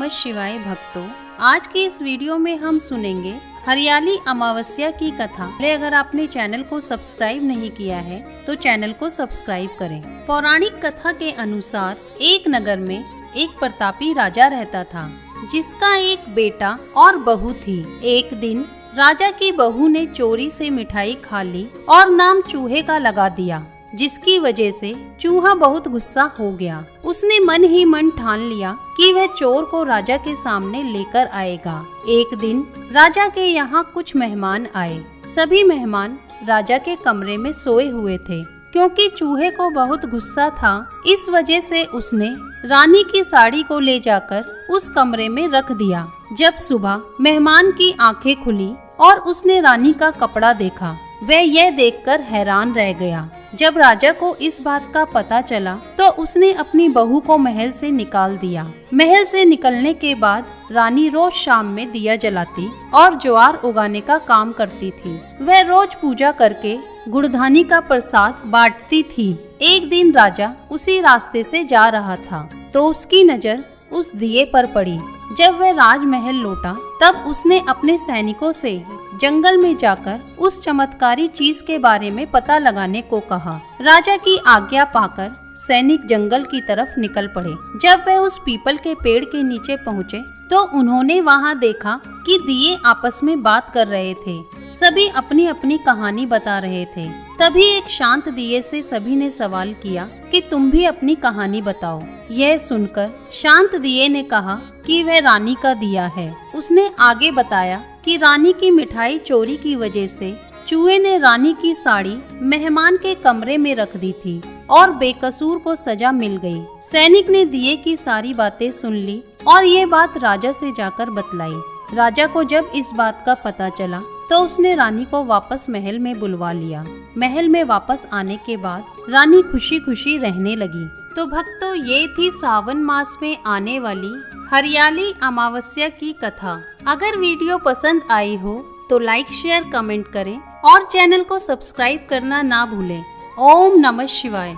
नमः शिवाय भक्तों, आज की इस वीडियो में हम सुनेंगे हरियाली अमावस्या की कथा। अगर आपने चैनल को सब्सक्राइब नहीं किया है तो चैनल को सब्सक्राइब करें। पौराणिक कथा के अनुसार एक नगर में एक प्रतापी राजा रहता था, जिसका एक बेटा और बहू थी। एक दिन राजा की बहू ने चोरी से मिठाई खा ली और नाम चूहे का लगा दिया, जिसकी वजह से चूहा बहुत गुस्सा हो गया। उसने मन ही मन ठान लिया कि वह चोर को राजा के सामने लेकर आएगा। एक दिन राजा के यहाँ कुछ मेहमान आए। सभी मेहमान राजा के कमरे में सोए हुए थे। क्योंकि चूहे को बहुत गुस्सा था, इस वजह से उसने रानी की साड़ी को ले जाकर उस कमरे में रख दिया। जब सुबह मेहमान की आंखें खुली और उसने रानी का कपड़ा देखा, वह यह देखकर हैरान रह गया। जब राजा को इस बात का पता चला तो उसने अपनी बहू को महल से निकाल दिया। महल से निकलने के बाद रानी रोज शाम में दिया जलाती और ज्वार उगाने का काम करती थी। वह रोज पूजा करके गुड़धानी का प्रसाद बांटती थी। एक दिन राजा उसी रास्ते से जा रहा था तो उसकी नजर उस दिए पर पड़ी। जब वह राजमहल लौटा तब उसने अपने सैनिकों से जंगल में जाकर उस चमत्कारी चीज के बारे में पता लगाने को कहा। राजा की आज्ञा पाकर सैनिक जंगल की तरफ निकल पड़े। जब वह उस पीपल के पेड़ के नीचे पहुँचे तो उन्होंने वहां देखा कि दिए आपस में बात कर रहे थे। सभी अपनी अपनी कहानी बता रहे थे। तभी एक शांत दिए से सभी ने सवाल किया कि तुम भी अपनी कहानी बताओ। यह सुनकर शांत दिए ने कहा कि वह रानी का दिया है। उसने आगे बताया कि रानी की मिठाई चोरी की वजह से चूहे ने रानी की साड़ी मेहमान के कमरे में रख दी थी और बेकसूर को सजा मिल गई। सैनिक ने दिए की सारी बातें सुन ली और ये बात राजा से जाकर बतलाई। राजा को जब इस बात का पता चला तो उसने रानी को वापस महल में बुलवा लिया। महल में वापस आने के बाद रानी खुशी खुशी रहने लगी। तो भक्तों, ये थी सावन मास में आने वाली हरियाली अमावस्या की कथा। अगर वीडियो पसंद आई हो तो लाइक, शेयर, कमेंट करें और चैनल को सब्सक्राइब करना ना भूलें। ओम नमः शिवाय।